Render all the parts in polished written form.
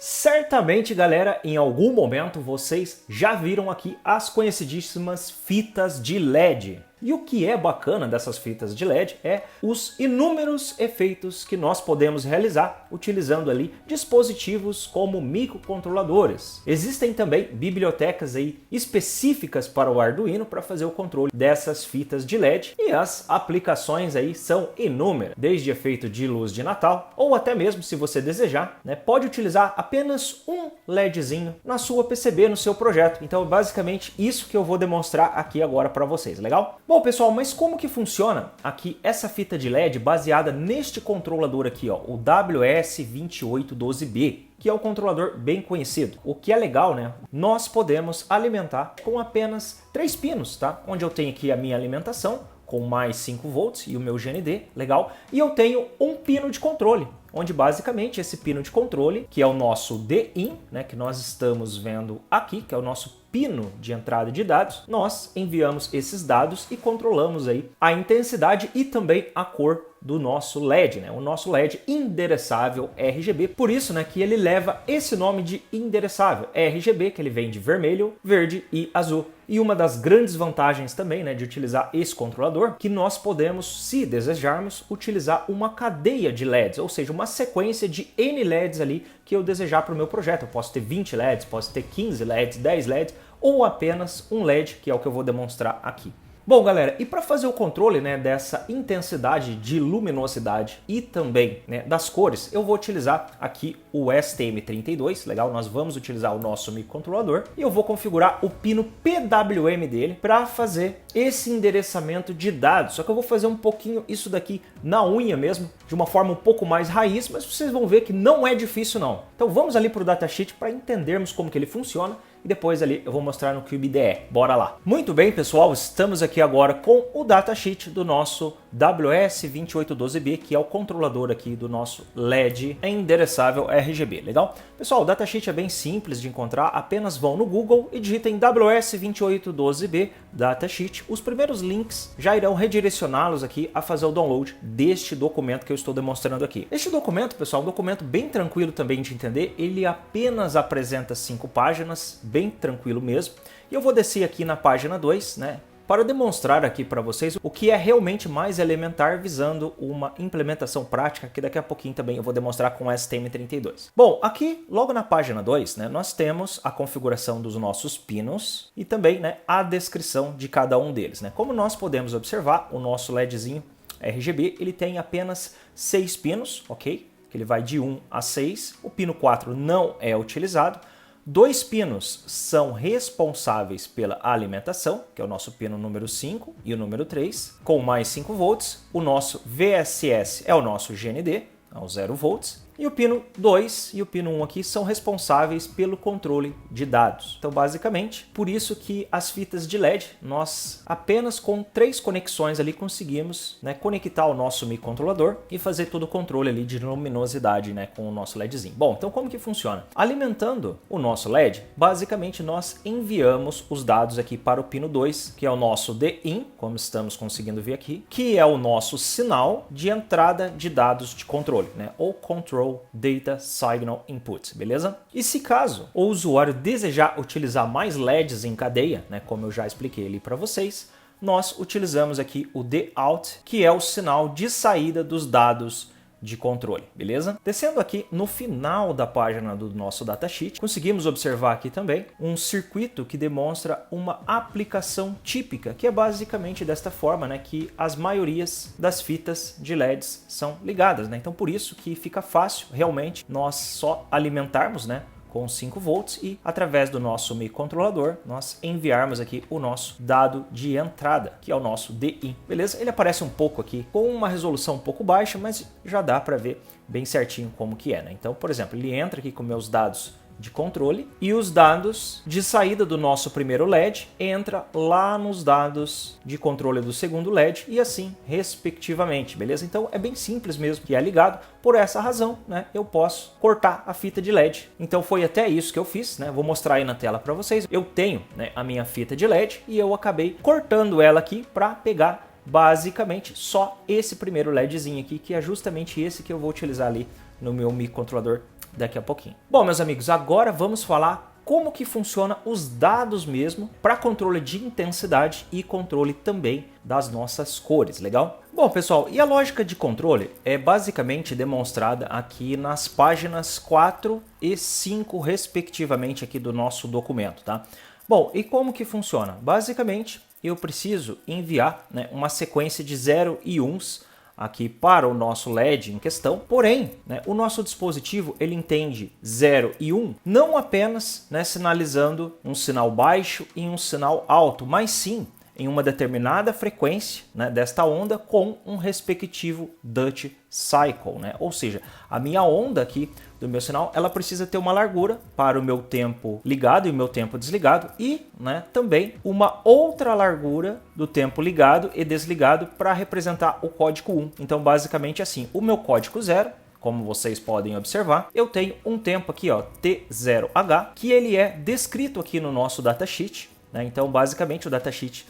Certamente, galera, em algum momento vocês já viram aqui as conhecidíssimas fitas de LED. E o que é bacana dessas fitas de LED é os inúmeros efeitos que nós podemos realizar utilizando ali dispositivos como microcontroladores. Existem também bibliotecas aí específicas para o Arduino para fazer o controle dessas fitas de LED e as aplicações aí são inúmeras, desde efeito de luz de Natal ou até mesmo, se você desejar, pode utilizar apenas um LEDzinho na sua PCB, no seu projeto. Então é basicamente isso que eu vou demonstrar aqui agora para vocês, legal? Bom, pessoal, mas como que funciona aqui essa fita de LED baseada neste controlador aqui, ó, o WS2812B, que é um controlador bem conhecido. O que é legal, né? Nós podemos alimentar com apenas 3 pinos, tá? Onde eu tenho aqui a minha alimentação com mais 5 volts e o meu GND, legal? E eu tenho um pino de controle, onde basicamente esse pino de controle, que é o nosso DIN, né, que nós estamos vendo aqui, que é o nosso pino de entrada de dados, nós enviamos esses dados e controlamos aí a intensidade e também a cor do nosso LED, né? O nosso LED endereçável RGB, por isso, né, que ele leva esse nome de endereçável RGB, que ele vem de vermelho, verde e azul. E uma das grandes vantagens também, né, de utilizar esse controlador, que nós podemos, se desejarmos, utilizar uma cadeia de LEDs, ou seja, uma sequência de N LEDs ali que eu desejar para o meu projeto. Eu posso ter 20 LEDs, posso ter 15 LEDs, 10 LEDs ou apenas um LED, que é o que eu vou demonstrar aqui. Bom, galera, e para fazer o controle, né, dessa intensidade de luminosidade e também, né, das cores, eu vou utilizar aqui o STM32, legal? Nós vamos utilizar o nosso microcontrolador e eu vou configurar o pino PWM dele para fazer esse endereçamento de dados. Só que eu vou fazer um pouquinho isso daqui na unha mesmo, de uma forma um pouco mais raiz, mas vocês vão ver que não é difícil não. Então vamos ali para o datasheet para entendermos como que ele funciona. E depois ali eu vou mostrar no Cube IDE. Bora lá! Muito bem, pessoal, estamos aqui agora com o datasheet do nosso WS2812B, que é o controlador aqui do nosso LED endereçável RGB, legal? Pessoal, o datasheet é bem simples de encontrar, apenas vão no Google e digitem WS2812B datasheet. Os primeiros links já irão redirecioná-los aqui a fazer o download deste documento que eu estou demonstrando aqui. Este documento, pessoal, é um documento bem tranquilo também de entender, ele apenas apresenta 5 páginas, bem tranquilo mesmo. E eu vou descer aqui na página 2, né, para demonstrar aqui para vocês o que é realmente mais elementar, visando uma implementação prática, que daqui a pouquinho também eu vou demonstrar com o STM32. Bom, aqui logo na página 2, né, nós temos a configuração dos nossos pinos e também, né, a descrição de cada um deles, né. Como nós podemos observar, o nosso LEDzinho RGB, ele tem apenas 6 pinos, ok? Que ele vai de 1 a 6, o pino 4 não é utilizado. 2 pinos são responsáveis pela alimentação, que é o nosso pino número 5 e o número 3, com mais 5 volts. O nosso VSS é o nosso GND, aos 0 volts. E o pino 2 e o pino 1 aqui são responsáveis pelo controle de dados. Então, basicamente, por isso que as fitas de LED, nós apenas com 3 conexões ali conseguimos, né, conectar o nosso microcontrolador e fazer todo o controle ali de luminosidade, né, com o nosso LEDzinho. Bom, então como que funciona? Alimentando o nosso LED, basicamente nós enviamos os dados aqui para o pino 2, que é o nosso DIN, como estamos conseguindo ver aqui, que é o nosso sinal de entrada de dados de controle, né, ou Control Data Signal Input, beleza? E se caso o usuário desejar utilizar mais LEDs em cadeia, né, como eu já expliquei ali para vocês, nós utilizamos aqui o DOUT, que é o sinal de saída dos dados de controle, beleza? Descendo aqui no final da página do nosso datasheet, conseguimos observar aqui também um circuito que demonstra uma aplicação típica, que é basicamente desta forma, né, que as maiorias das fitas de LEDs são ligadas, né? Então por isso que fica fácil realmente nós só alimentarmos, né, com 5 volts e através do nosso microcontrolador nós enviarmos aqui o nosso dado de entrada, que é o nosso DIN, beleza? Ele aparece um pouco aqui com uma resolução um pouco baixa, mas já dá para ver bem certinho como que é, né? Então, por exemplo, ele entra aqui com meus dados de controle e os dados de saída do nosso primeiro LED entra lá nos dados de controle do segundo LED e assim respectivamente, beleza? Então é bem simples mesmo, que é ligado. Por essa razão, né, eu posso cortar a fita de LED. Então foi até isso que eu fiz, né? Vou mostrar aí na tela para vocês. Eu tenho, né, a minha fita de LED e eu acabei cortando ela aqui para pegar basicamente só esse primeiro LEDzinho aqui, que é justamente esse que eu vou utilizar ali no meu microcontrolador daqui a pouquinho. Bom, meus amigos, agora vamos falar como que funciona os dados mesmo para controle de intensidade e controle também das nossas cores, legal? Bom, pessoal, e a lógica de controle é basicamente demonstrada aqui nas páginas 4 e 5, respectivamente, aqui do nosso documento, tá? Bom, e como que funciona? Basicamente, eu preciso enviar, né, uma sequência de 0 e 1s aqui para o nosso LED em questão, porém, né, o nosso dispositivo ele entende 0 e 1 não apenas, né, sinalizando um sinal baixo e um sinal alto, mas sim em uma determinada frequência, né, desta onda com um respectivo duty cycle, né? Ou seja, a minha onda aqui do meu sinal ela precisa ter uma largura para o meu tempo ligado e o meu tempo desligado e, né, também uma outra largura do tempo ligado e desligado para representar o código 1. Então, basicamente assim, o meu código 0, como vocês podem observar, eu tenho um tempo aqui, ó, T0H, que ele é descrito aqui no nosso datasheet, né? Então, basicamente, o datasheet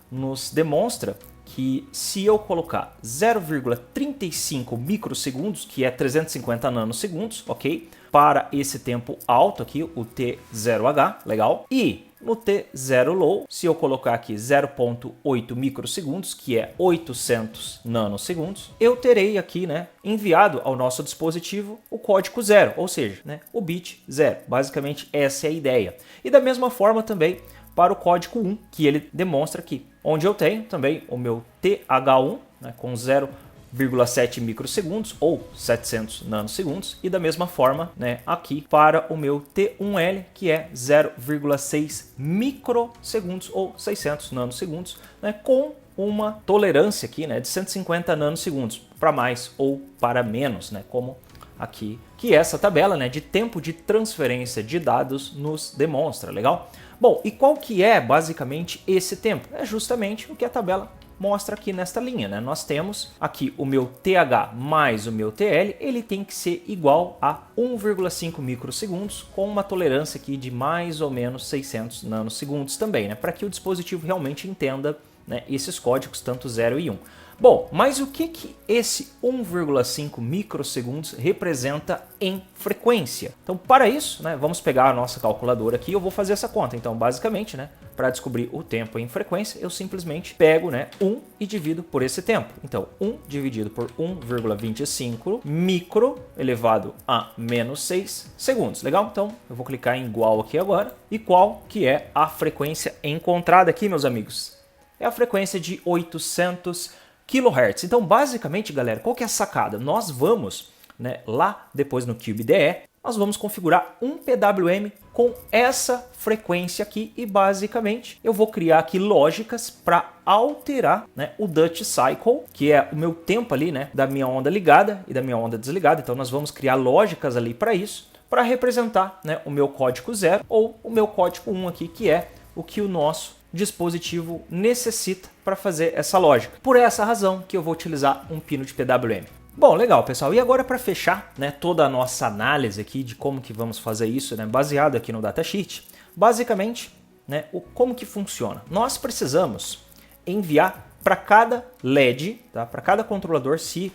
nos demonstra que se eu colocar 0,35 microsegundos, que é 350 nanosegundos, ok? Para esse tempo alto aqui, o T0H, legal? E no T0 low, se eu colocar aqui 0,8 microsegundos, que é 800 nanosegundos, eu terei aqui, né, enviado ao nosso dispositivo o código 0, ou seja, né, o bit 0. Basicamente essa é a ideia. E da mesma forma também para o código 1, que ele demonstra aqui, onde eu tenho também o meu TH1, né, com 0,7 microsegundos ou 700 nanosegundos, e da mesma forma, né, aqui para o meu T1L, que é 0,6 microsegundos ou 600 nanosegundos, né, com uma tolerância aqui, né, de 150 nanosegundos, para mais ou para menos, né, como aqui, que essa tabela, né, de tempo de transferência de dados nos demonstra, legal? Bom, e qual que é basicamente esse tempo? É justamente o que a tabela mostra aqui nesta linha, né? Nós temos aqui o meu TH mais o meu TL, ele tem que ser igual a 1,5 microsegundos, com uma tolerância aqui de mais ou menos 600 nanosegundos também, né? Para que o dispositivo realmente entenda, né, esses códigos, tanto 0 e 1. Bom, mas o que esse 1,5 microsegundos representa em frequência? Então, para isso, né, vamos pegar a nossa calculadora aqui e eu vou fazer essa conta. Então, basicamente, né, para descobrir o tempo em frequência, eu simplesmente pego, né, 1 e divido por esse tempo. Então, 1 dividido por 1,25 micro elevado a menos 6 segundos. Legal? Então, eu vou clicar em igual aqui agora. E qual que é a frequência encontrada aqui, meus amigos? É a frequência de 800 kHz. Então, basicamente, galera, qual que é a sacada? Nós vamos, né, lá depois no CubeDE, nós vamos configurar um PWM com essa frequência aqui e, basicamente, eu vou criar aqui lógicas para alterar, né, o duty cycle, que é o meu tempo ali, né, da minha onda ligada e da minha onda desligada. Então, nós vamos criar lógicas ali para isso, para representar, né, o meu código 0 ou o meu código 1 aqui, que é o que o nosso dispositivo necessita para fazer essa lógica. Por essa razão que eu vou utilizar um pino de PWM. Bom, legal, pessoal. E agora, para fechar, né, toda a nossa análise aqui de como que vamos fazer isso, né, baseado aqui no datasheet, basicamente, né, como que funciona? Nós precisamos enviar para cada LED, tá? Para cada controlador, se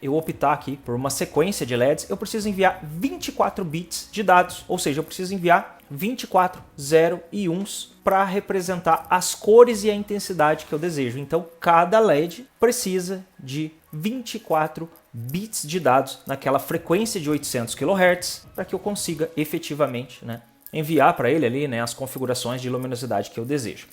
eu optar aqui por uma sequência de LEDs, eu preciso enviar 24 bits de dados, ou seja, eu preciso enviar 24 0 e 1s para representar as cores e a intensidade que eu desejo. Então, cada LED precisa de 24 bits de dados naquela frequência de 800 kHz para que eu consiga efetivamente, né, enviar para ele ali, né, as configurações de luminosidade que eu desejo.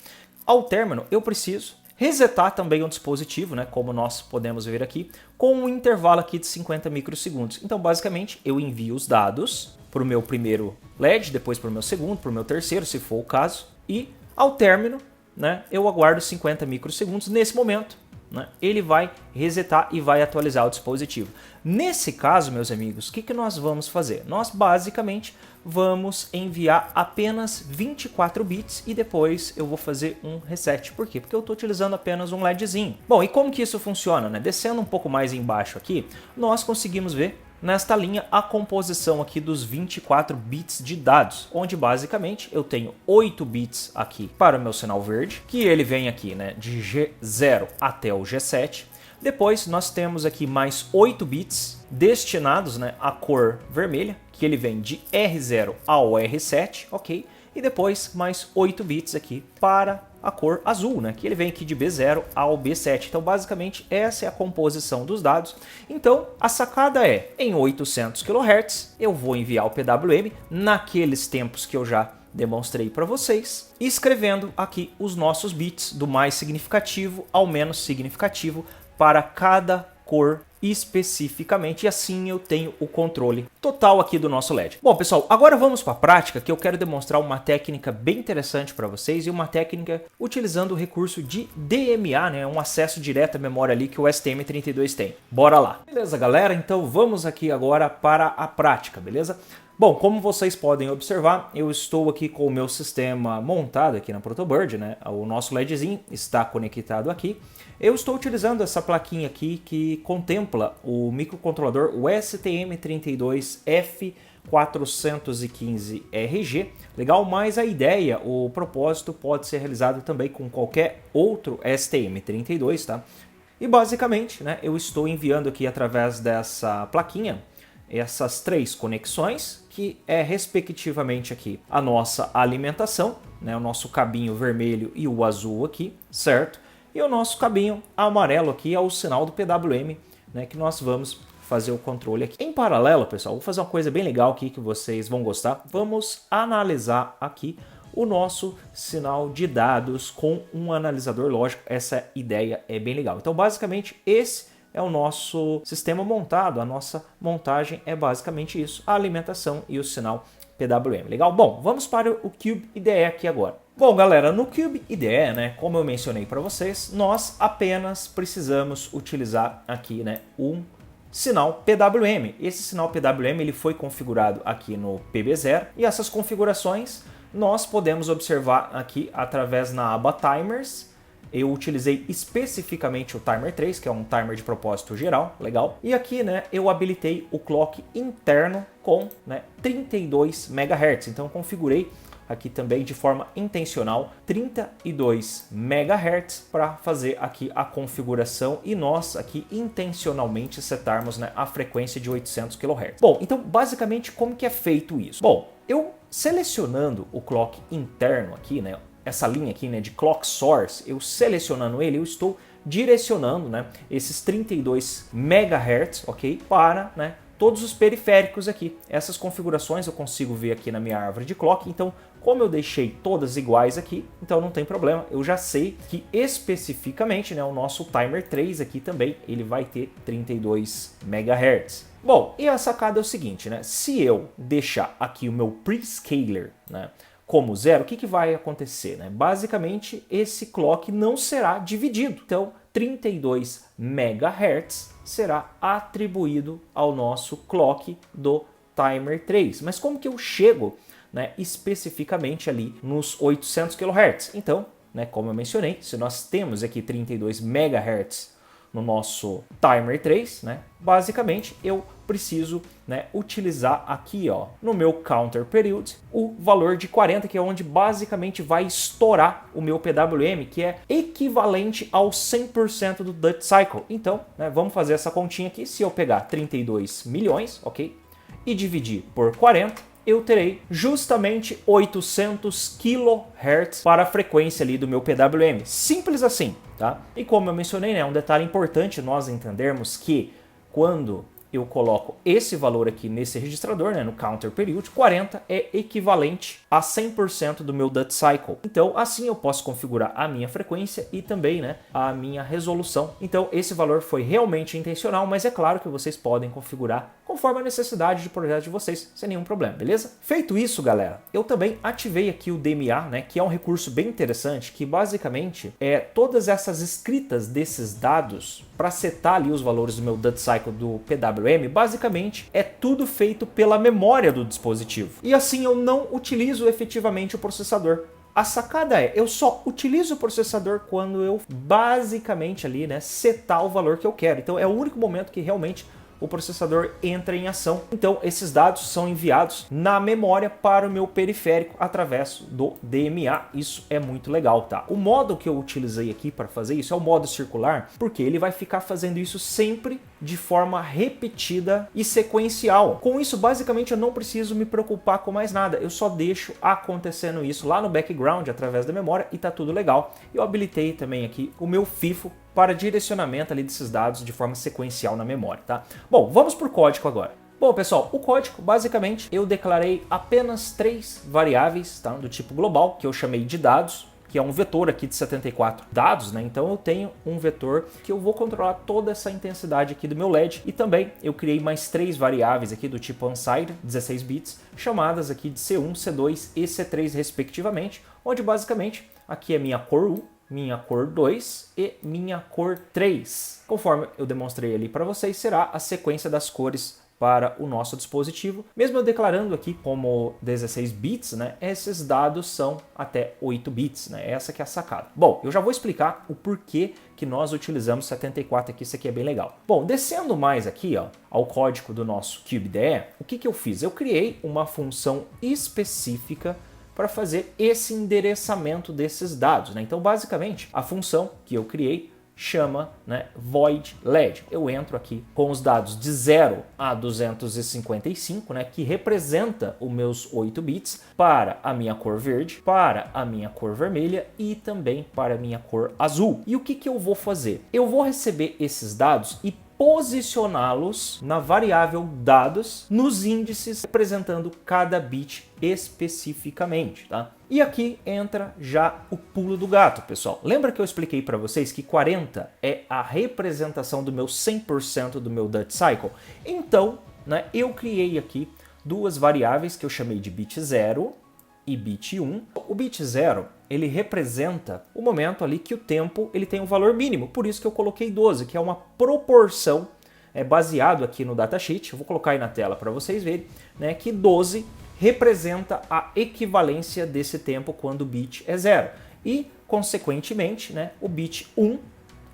Ao término, eu preciso resetar também o dispositivo, né, como nós podemos ver aqui, com um intervalo aqui de 50 microsegundos. Então, basicamente, eu envio os dados para o meu primeiro LED, depois para o meu segundo, para o meu terceiro, se for o caso, e ao término, né, eu aguardo 50 microsegundos. Nesse momento, né, ele vai resetar e vai atualizar o dispositivo. Nesse caso, meus amigos, o que nós vamos fazer? Nós basicamente vamos enviar apenas 24 bits e depois eu vou fazer um reset. Por quê? Porque eu estou utilizando apenas um LEDzinho. Bom, e como que isso funciona, né? Descendo um pouco mais embaixo aqui, nós conseguimos ver nesta linha a composição aqui dos 24 bits de dados, onde basicamente eu tenho 8 bits aqui para o meu sinal verde, que ele vem aqui, né, de G0 até o G7, Depois nós temos aqui mais 8 bits destinados, né, à cor vermelha, que ele vem de R0 ao R7, ok? E depois mais 8 bits aqui para a cor azul, né? Que ele vem aqui de B0 ao B7. Então, basicamente, essa é a composição dos dados. Então, a sacada é, em 800 kHz, eu vou enviar o PWM naqueles tempos que eu já demonstrei para vocês, escrevendo aqui os nossos bits do mais significativo ao menos significativo para cada cor especificamente, e assim eu tenho o controle total aqui do nosso LED. Bom, pessoal, agora vamos para a prática, que eu quero demonstrar uma técnica bem interessante para vocês, e uma técnica utilizando o recurso de DMA, né, um acesso direto à memória ali que o STM32 tem. Bora lá! Beleza, galera? Então vamos aqui agora para a prática, beleza? Bom, como vocês podem observar, eu estou aqui com o meu sistema montado aqui na Protobird, né? O nosso LEDzinho está conectado aqui. Eu estou utilizando essa plaquinha aqui que contempla o microcontrolador STM32F415RG. Legal, mas a ideia, o propósito pode ser realizado também com qualquer outro STM32, tá? E basicamente, né, eu estou enviando aqui através dessa plaquinha essas 3 conexões, que é respectivamente aqui a nossa alimentação, né, o nosso cabinho vermelho e o azul aqui, certo? E o nosso cabinho amarelo aqui é o sinal do PWM, né, que nós vamos fazer o controle aqui. Em paralelo, pessoal, vou fazer uma coisa bem legal aqui que vocês vão gostar. Vamos analisar aqui o nosso sinal de dados com um analisador lógico. Essa ideia é bem legal. Então, basicamente, esse é o nosso sistema montado, a nossa montagem é basicamente isso, a alimentação e o sinal PWM. Legal? Bom, vamos para o Cube IDE aqui agora. Bom, galera, no Cube IDE, né, como eu mencionei para vocês, nós apenas precisamos utilizar aqui, né, um sinal PWM. Esse sinal PWM ele foi configurado aqui no PB0 e essas configurações nós podemos observar aqui através na aba Timers. Eu utilizei especificamente o Timer 3, que é um timer de propósito geral, legal. E aqui, né, eu habilitei o clock interno com, né, 32 MHz. Então eu configurei aqui também de forma intencional 32 MHz para fazer aqui a configuração e nós aqui intencionalmente setarmos, né, a frequência de 800 kHz. Bom, então basicamente como que é feito isso? Bom, eu selecionando o clock interno aqui, né, essa linha aqui, né, de clock source, eu selecionando ele, eu estou direcionando, né, esses 32 MHz, ok, para, né, todos os periféricos aqui. Essas configurações eu consigo ver aqui na minha árvore de clock, então como eu deixei todas iguais aqui, então não tem problema, eu já sei que especificamente, né, o nosso Timer 3 aqui também, ele vai ter 32 MHz. Bom, e a sacada é o seguinte, né, se eu deixar aqui o meu prescaler, né, como 0, o que vai acontecer? Né? Basicamente, esse clock não será dividido. Então, 32 MHz será atribuído ao nosso clock do Timer 3. Mas como que eu chego, né, especificamente ali nos 800 kHz? Então, né, como eu mencionei, se nós temos aqui 32 MHz no nosso Timer 3, né, basicamente eu preciso, né, utilizar aqui, ó, no meu counter period o valor de 40, que é onde basicamente vai estourar o meu PWM, que é equivalente ao 100% do Duty Cycle. Então, né, vamos fazer essa continha aqui. Se eu pegar 32 milhões, ok, e dividir por 40, eu terei justamente 800 kHz para a frequência ali do meu PWM. Simples assim, tá? E como eu mencionei, né, é um detalhe importante nós entendermos que quando eu coloco esse valor aqui nesse registrador, né, no counter period, 40 é equivalente a 100% do meu Duty Cycle. Então, assim eu posso configurar a minha frequência e também, né, a minha resolução. Então, esse valor foi realmente intencional, mas é claro que vocês podem configurar conforme a necessidade de projeto de vocês, sem nenhum problema, beleza? Feito isso, galera, eu também ativei aqui o DMA, né, que é um recurso bem interessante, que basicamente é todas essas escritas desses dados para setar ali os valores do meu Duty Cycle do PWM, basicamente é tudo feito pela memória do dispositivo. E assim eu não utilizo efetivamente o processador. A sacada é, eu só utilizo o processador quando eu basicamente ali, né, setar o valor que eu quero. Então é o único momento que realmente o processador entra em ação. Então esses dados são enviados na memória para o meu periférico através do DMA. Isso é muito legal, tá? O modo que eu utilizei aqui para fazer isso é o modo circular, porque ele vai ficar fazendo isso sempre de forma repetida e sequencial. Com isso, basicamente, eu não preciso me preocupar com mais nada. Eu só deixo acontecendo isso lá no background através da memória e tá tudo legal. Eu habilitei também aqui o meu FIFO para direcionamento ali desses dados de forma sequencial na memória, tá? Bom, vamos para o código agora. Bom, pessoal, o código, basicamente, eu declarei apenas 3 variáveis, tá? Do tipo global, que eu chamei de dados, que é um vetor aqui de 74 dados, né? Então eu tenho um vetor que eu vou controlar toda essa intensidade aqui do meu LED. E também eu criei mais 3 variáveis aqui do tipo unsigned, 16 bits, chamadas aqui de C1, C2 e C3 respectivamente, onde basicamente aqui é minha cor 1, minha cor 2 e minha cor 3. Conforme eu demonstrei ali para vocês, será a sequência das cores para o nosso dispositivo. Mesmo eu declarando aqui como 16 bits, né, esses dados são até 8 bits, né, essa que é a sacada. Bom, eu já vou explicar o porquê que nós utilizamos 74 aqui, isso aqui é bem legal. Bom, descendo mais aqui, ó, ao código do nosso CubeDE, o que eu fiz? Eu criei uma função específica para fazer esse endereçamento desses dados, né? Então, basicamente, a função que eu criei chama, né, void LED. Eu entro aqui com os dados de 0 a 255, né, que representa os meus 8 bits para a minha cor verde, para a minha cor vermelha e também para a minha cor azul. E o que eu vou fazer? Eu vou receber esses dados e posicioná-los na variável dados nos índices representando cada bit especificamente, tá? E aqui entra já o pulo do gato, pessoal. Lembra que eu expliquei para vocês que 40 é a representação do meu 100% do meu Duty Cycle? Então, né, eu criei aqui 2 variáveis que eu chamei de bit 0 e bit 1. O bit 0, ele representa o momento ali que o tempo ele tem um valor mínimo, por isso que eu coloquei 12, que é uma proporção baseado aqui no datasheet. Eu vou colocar aí na tela para vocês verem, né, que 12 representa a equivalência desse tempo quando o bit é 0. E, consequentemente, né, o bit 1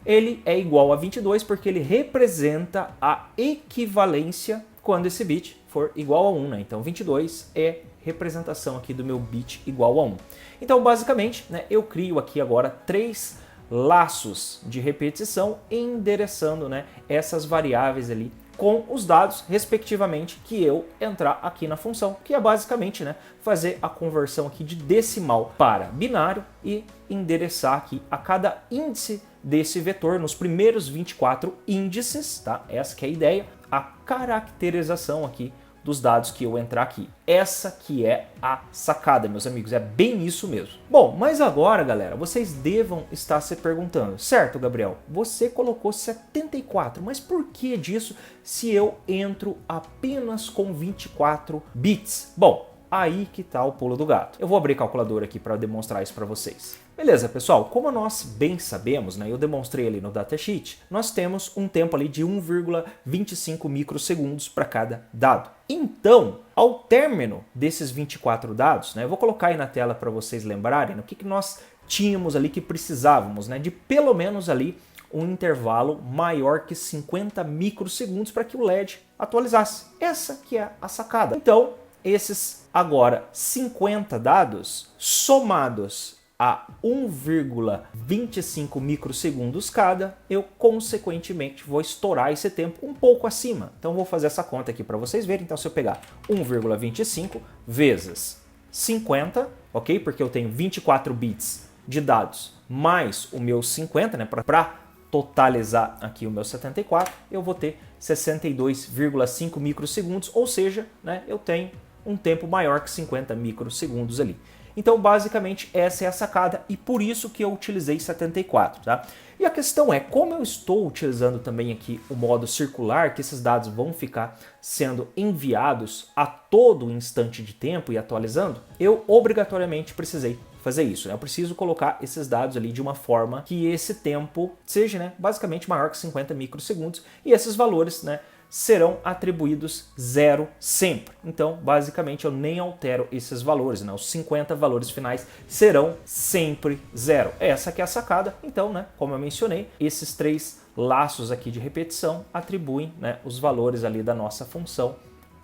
ele é igual a 22 porque ele representa a equivalência quando esse bit for igual a 1. Né? Então, 22 é representação aqui do meu bit igual a 1. Então, basicamente, né, eu crio aqui agora 3 laços de repetição endereçando, né, essas variáveis ali com os dados, respectivamente, que eu entrar aqui na função, que é basicamente, né, fazer a conversão aqui de decimal para binário e endereçar aqui a cada índice desse vetor nos primeiros 24 índices, tá? Essa que é a ideia, a caracterização aqui dos dados que eu entrar aqui. Essa que é a sacada, meus amigos, é bem isso mesmo. Bom, mas agora, galera, vocês devam estar se perguntando, certo, Gabriel, você colocou 74, mas por que disso se eu entro apenas com 24 bits? Bom, aí que tá o pulo do gato. Eu vou abrir a calculadora aqui para demonstrar isso para vocês. Beleza, pessoal, como nós bem sabemos, né, eu demonstrei ali no datasheet, nós temos um tempo ali de 1,25 microsegundos para cada dado. Então, ao término desses 24 dados, né, eu vou colocar aí na tela para vocês lembrarem o que nós tínhamos ali que precisávamos, né, de pelo menos ali um intervalo maior que 50 microsegundos para que o LED atualizasse. Essa que é a sacada. Então, esses agora 50 dados somados a 1,25 microsegundos cada, eu consequentemente vou estourar esse tempo um pouco acima. Então vou fazer essa conta aqui para vocês verem. Então se eu pegar 1,25 vezes 50, ok? Porque eu tenho 24 bits de dados mais o meu 50, né? Para totalizar aqui o meu 74, eu vou ter 62,5 microsegundos, ou seja, né, eu tenho um tempo maior que 50 microsegundos ali. Então, basicamente, essa é a sacada e por isso que eu utilizei 74, tá? E a questão é, como eu estou utilizando também aqui o modo circular, que esses dados vão ficar sendo enviados a todo instante de tempo e atualizando, eu obrigatoriamente precisei fazer isso, né? Eu preciso colocar esses dados ali de uma forma que esse tempo seja, né, basicamente maior que 50 microsegundos e esses valores, né, serão atribuídos 0 sempre. Então, basicamente, eu nem altero esses valores, né? Os 50 valores finais serão sempre 0. Essa que é a sacada. Então, né, como eu mencionei, esses 3 laços aqui de repetição atribuem, né, os valores ali da nossa função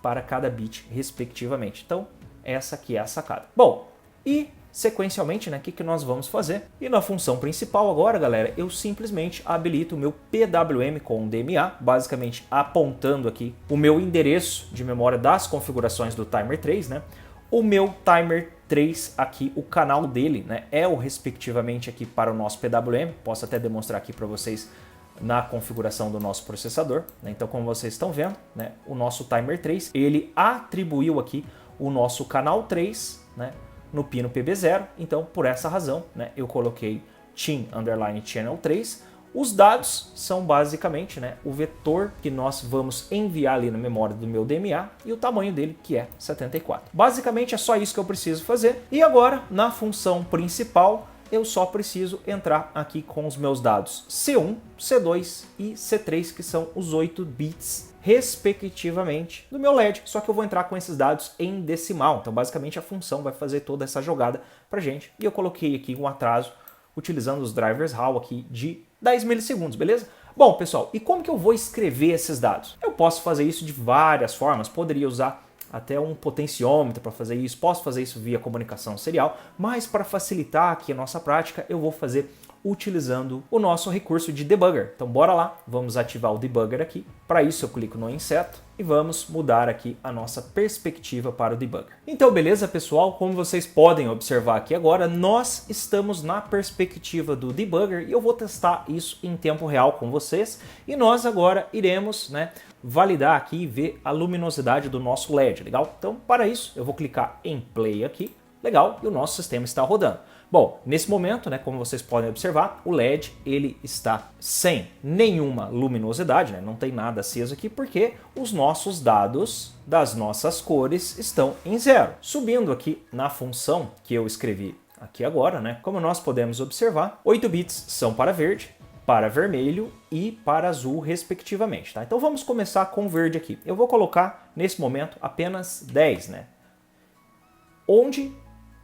para cada bit respectivamente. Então, essa aqui é a sacada. Bom, e sequencialmente, né, o que nós vamos fazer? E na função principal agora, galera, eu simplesmente habilito o meu PWM com DMA, basicamente apontando aqui o meu endereço de memória das configurações do Timer 3, né? O meu Timer 3 aqui, o canal dele, né, é o respectivamente aqui para o nosso PWM. Posso até demonstrar aqui para vocês na configuração do nosso processador, né? Então, como vocês estão vendo, né, o nosso Timer 3, ele atribuiu aqui o nosso canal 3, né, no pino PB0. Então, por essa razão, né, eu coloquei TIM_channel 3. Os dados são basicamente, né, o vetor que nós vamos enviar ali na memória do meu DMA e o tamanho dele, que é 74. Basicamente é só isso que eu preciso fazer. E agora, na função principal, eu só preciso entrar aqui com os meus dados C1, C2 e C3, que são os 8 bits respectivamente do meu LED, só que eu vou entrar com esses dados em decimal. Então, basicamente, a função vai fazer toda essa jogada pra gente. E eu coloquei aqui um atraso utilizando os drivers HAL aqui de 10 milissegundos, beleza? Bom, pessoal, e como que eu vou escrever esses dados? Eu posso fazer isso de várias formas, poderia usar até um potenciômetro para fazer isso, posso fazer isso via comunicação serial, mas para facilitar aqui a nossa prática, eu vou fazer utilizando o nosso recurso de debugger. Então bora lá, vamos ativar o debugger aqui. Para isso eu clico no inseto e vamos mudar aqui a nossa perspectiva para o debugger. Então beleza, pessoal, como vocês podem observar aqui agora, nós estamos na perspectiva do debugger e eu vou testar isso em tempo real com vocês. E nós agora iremos, né, validar aqui e ver a luminosidade do nosso LED, legal? Então para isso eu vou clicar em play aqui, legal, e o nosso sistema está rodando. Bom, nesse momento, né, como vocês podem observar, o LED ele está sem nenhuma luminosidade, né, não tem nada aceso aqui porque os nossos dados das nossas cores estão em 0. Subindo aqui na função que eu escrevi aqui agora, né, como nós podemos observar, 8 bits são para verde, para vermelho e para azul respectivamente. Tá? Então vamos começar com verde aqui. Eu vou colocar nesse momento apenas 10, né? Onde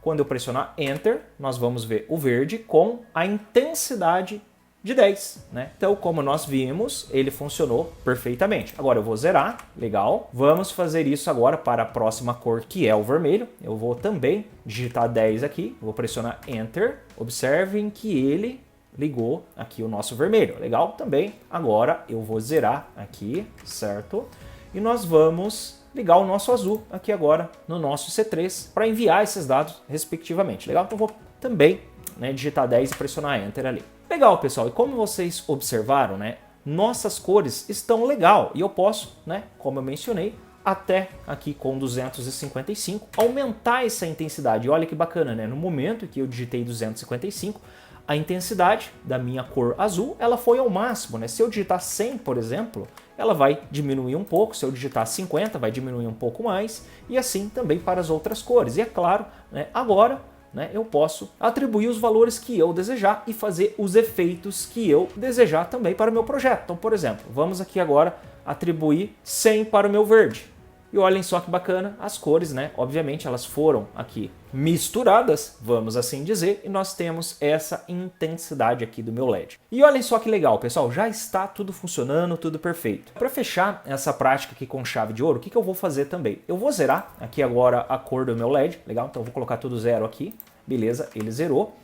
quando eu pressionar Enter, nós vamos ver o verde com a intensidade de 10, né? Então, como nós vimos, ele funcionou perfeitamente. Agora eu vou zerar, legal. Vamos fazer isso agora para a próxima cor, que é o vermelho. Eu vou também digitar 10 aqui, vou pressionar Enter. Observem que ele ligou aqui o nosso vermelho, legal? Também, agora eu vou zerar aqui, certo? E nós vamos ligar o nosso azul aqui agora no nosso C3 para enviar esses dados respectivamente, legal? Então vou também, né, digitar 10 e pressionar Enter ali. Legal, pessoal, e como vocês observaram, né, nossas cores estão legal e eu posso, né, como eu mencionei, até aqui com 255, aumentar essa intensidade. E olha que bacana, né? No momento que eu digitei 255, a intensidade da minha cor azul, ela foi ao máximo, né? Se eu digitar 100, por exemplo, ela vai diminuir um pouco. Se eu digitar 50, vai diminuir um pouco mais. E assim também para as outras cores. E é claro, né, agora, né, eu posso atribuir os valores que eu desejar e fazer os efeitos que eu desejar também para o meu projeto. Então, por exemplo, vamos aqui agora atribuir 100 para o meu verde. E olhem só que bacana, as cores, né? Obviamente elas foram aqui misturadas, vamos assim dizer, e nós temos essa intensidade aqui do meu LED. E olhem só que legal, pessoal, já está tudo funcionando, tudo perfeito. Para fechar essa prática aqui com chave de ouro, o que eu vou fazer também? Eu vou zerar aqui agora a cor do meu LED, legal? Então eu vou colocar tudo 0 aqui, beleza, ele zerou.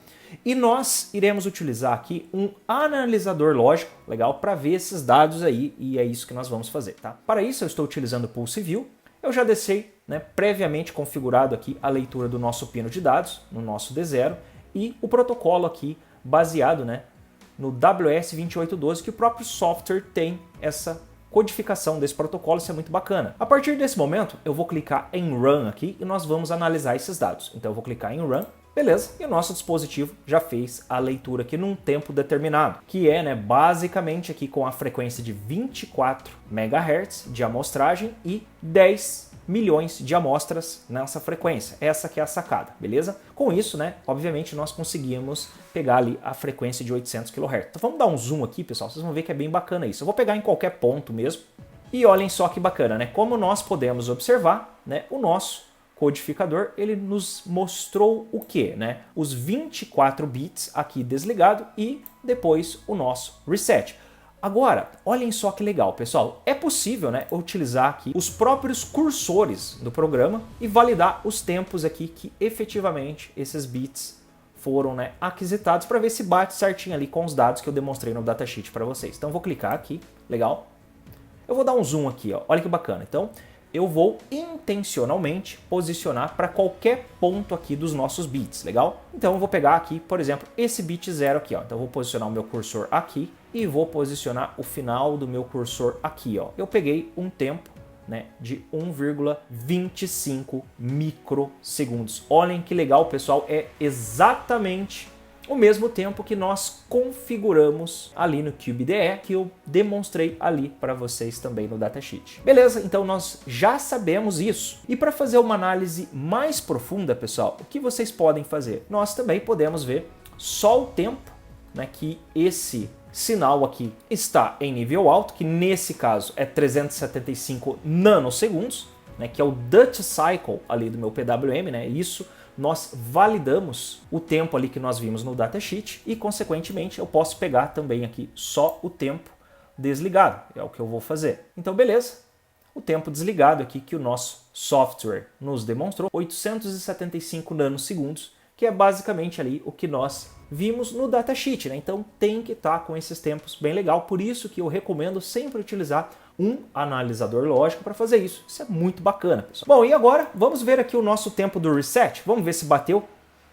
E nós iremos utilizar aqui um analisador lógico, legal, para ver esses dados aí, e é isso que nós vamos fazer, tá? Para isso eu estou utilizando o Pulse View. Eu já deixei, né, previamente configurado aqui a leitura do nosso pino de dados, no nosso D0, e o protocolo aqui baseado, né, no WS2812, que o próprio software tem essa codificação desse protocolo, isso é muito bacana. A partir desse momento, eu vou clicar em Run aqui e nós vamos analisar esses dados. Então eu vou clicar em Run, beleza, e o nosso dispositivo já fez a leitura aqui num tempo determinado, que é, né, basicamente aqui com a frequência de 24 MHz de amostragem e 10 milhões de amostras nessa frequência. Essa que é a sacada, beleza? Com isso, né, obviamente nós conseguimos pegar ali a frequência de 800 kHz. Então vamos dar um zoom aqui, pessoal, vocês vão ver que é bem bacana isso. Eu vou pegar em qualquer ponto mesmo e olhem só que bacana, né? Como nós podemos observar, né, o nosso codificador, ele nos mostrou o que, né? Os 24 bits aqui desligado e depois o nosso reset. Agora, olhem só que legal, pessoal. É possível, né, utilizar aqui os próprios cursores do programa e validar os tempos aqui que efetivamente esses bits foram, né, aquisitados para ver se bate certinho ali com os dados que eu demonstrei no datasheet para vocês. Então, eu vou clicar aqui, legal. Eu vou dar um zoom aqui, ó. Olha que bacana. Então, eu vou intencionalmente posicionar para qualquer ponto aqui dos nossos bits, legal? Então eu vou pegar aqui, por exemplo, esse bit 0 aqui, ó. Então eu vou posicionar o meu cursor aqui e vou posicionar o final do meu cursor aqui, ó. Eu peguei um tempo, né, de 1,25 microsegundos. Olhem que legal, pessoal, é exatamente o mesmo tempo que nós configuramos ali no CubeDE, que eu demonstrei ali para vocês também no datasheet. Beleza, então nós já sabemos isso. E para fazer uma análise mais profunda, pessoal, o que vocês podem fazer? Nós também podemos ver só o tempo, né, que esse sinal aqui está em nível alto, que nesse caso é 375 nanosegundos, né, que é o Dutch Cycle ali do meu PWM, né? Isso nós validamos o tempo ali que nós vimos no datasheet e, consequentemente, eu posso pegar também aqui só o tempo desligado, é o que eu vou fazer. Então, beleza, o tempo desligado aqui que o nosso software nos demonstrou, 875 nanosegundos, que é basicamente ali o que nós vimos no datasheet, né? Então tem que estar com esses tempos bem legal, por isso que eu recomendo sempre utilizar um analisador lógico para fazer isso. Isso é muito bacana, pessoal. Bom, e agora vamos ver aqui o nosso tempo do reset. Vamos ver se bateu,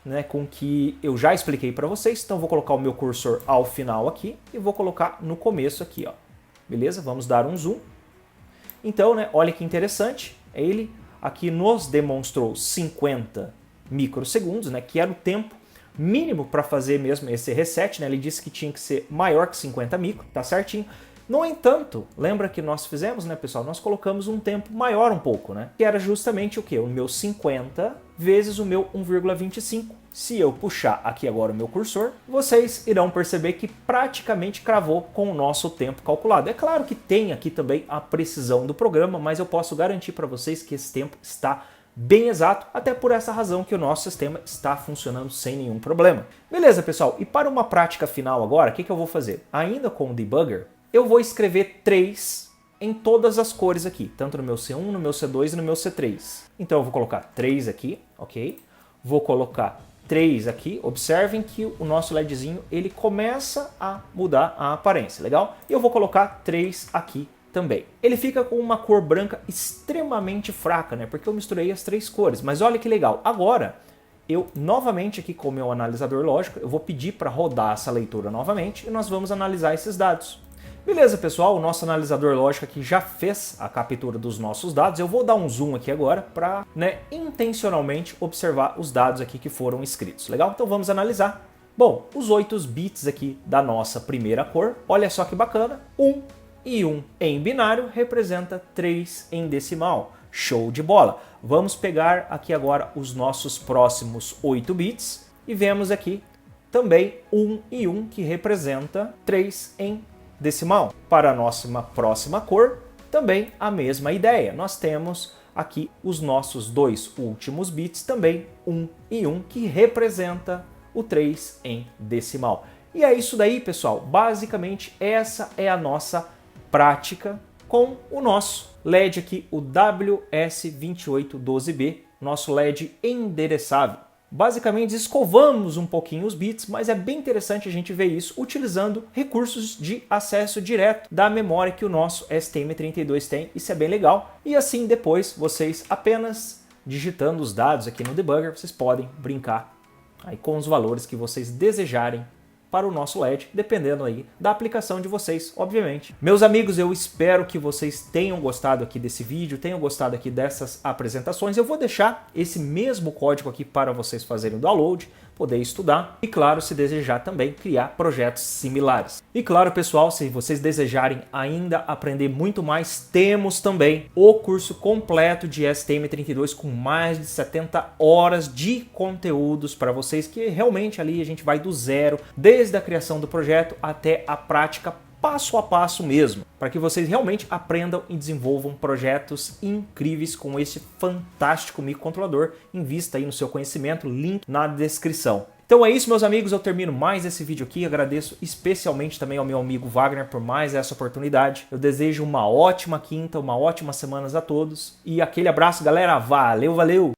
né, com o que eu já expliquei para vocês. Então vou colocar o meu cursor ao final aqui e vou colocar no começo aqui, ó. Beleza? Vamos dar um zoom. Então, né, olha que interessante. Ele aqui nos demonstrou 50 microsegundos, né, que era o tempo mínimo para fazer mesmo esse reset, né? Ele disse que tinha que ser maior que 50 micro, tá certinho. No entanto, lembra que nós fizemos, né, pessoal? Nós colocamos um tempo maior um pouco, né? Que era justamente o quê? O meu 50 vezes o meu 1,25. Se eu puxar aqui agora o meu cursor, vocês irão perceber que praticamente cravou com o nosso tempo calculado. É claro que tem aqui também a precisão do programa, mas eu posso garantir para vocês que esse tempo está bem exato, até por essa razão que o nosso sistema está funcionando sem nenhum problema. Beleza, pessoal? E para uma prática final agora, o que eu vou fazer? Ainda com o debugger, eu vou escrever 3 em todas as cores aqui, tanto no meu C1, no meu C2 e no meu C3. Então eu vou colocar 3 aqui, ok? Vou colocar 3 aqui, observem que o nosso LEDzinho ele começa a mudar a aparência, legal? E eu vou colocar 3 aqui também. Ele fica com uma cor branca extremamente fraca, né? Porque eu misturei as 3 cores, mas olha que legal. Agora, eu novamente aqui com o meu analisador lógico, eu vou pedir para rodar essa leitura novamente e nós vamos analisar esses dados. Beleza, pessoal, o nosso analisador lógico aqui já fez a captura dos nossos dados. Eu vou dar um zoom aqui agora para, né, intencionalmente observar os dados aqui que foram escritos. Legal? Então vamos analisar. Bom, os 8 bits aqui da nossa primeira cor, olha só que bacana, 1 e 1 em binário representa 3 em decimal. Show de bola! Vamos pegar aqui agora os nossos próximos 8 bits e vemos aqui também 1 e 1 que representa 3 em decimal. Para a nossa próxima cor, também a mesma ideia. Nós temos aqui os nossos 2 últimos bits, também 1 e 1, que representa o 3 em decimal. E é isso daí, pessoal. Basicamente, essa é a nossa prática com o nosso LED aqui, o WS2812B, nosso LED endereçável. Basicamente, escovamos um pouquinho os bits, mas é bem interessante a gente ver isso utilizando recursos de acesso direto da memória que o nosso STM32 tem. Isso é bem legal. E assim, depois, vocês apenas digitando os dados aqui no debugger, vocês podem brincar aí com os valores que vocês desejarem para o nosso LED, dependendo aí da aplicação de vocês, obviamente. Meus amigos, eu espero que vocês tenham gostado aqui desse vídeo, tenham gostado aqui dessas apresentações. Eu vou deixar esse mesmo código aqui para vocês fazerem o download, poder estudar e, claro, se desejar também criar projetos similares. E claro, pessoal, se vocês desejarem ainda aprender muito mais, temos também o curso completo de STM32 com mais de 70 horas de conteúdos para vocês, que realmente ali a gente vai do zero, desde a criação do projeto até a prática passo a passo mesmo, para que vocês realmente aprendam e desenvolvam projetos incríveis com esse fantástico microcontrolador. Invista aí no seu conhecimento, link na descrição. Então é isso, meus amigos, eu termino mais esse vídeo aqui, agradeço especialmente também ao meu amigo Wagner por mais essa oportunidade. Eu desejo uma ótima quinta, uma ótima semana a todos e aquele abraço, galera, valeu, valeu!